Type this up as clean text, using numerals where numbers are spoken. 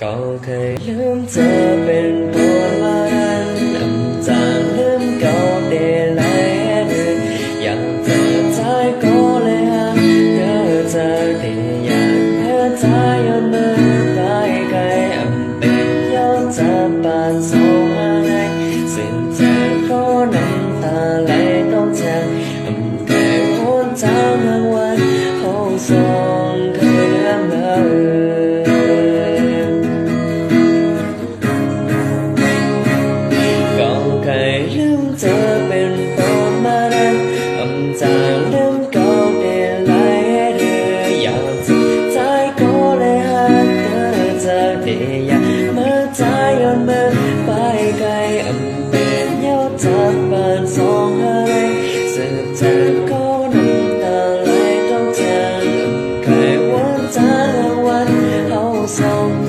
ก็เคยลืมเธอเป็นคนว่านั้นจางลืมเก่าได้หลายเดือนอยากเจอใจก็เลยหาเจอเธอได้อยากเมื่อใจยนมือไปไกลเป็นยอดจะปานสองอะไรสิ้นใจก็น้ำตาไหลต้องแทงแค่วนทางหางวันเขาส่งเคยเลื่อมเคยลืมเธอเป็นคนมานั้นจางลืมเก่าได้หลายเดือนอยากจะใจก็เลยหาเธอได้อยากเมื่อใจย้อนมือไปไกลเป็นยอดทับบ้านสองอะไรสืบเธอก็น้ำตาไหลต้องแทงเคยวันทางวันเอาส่ง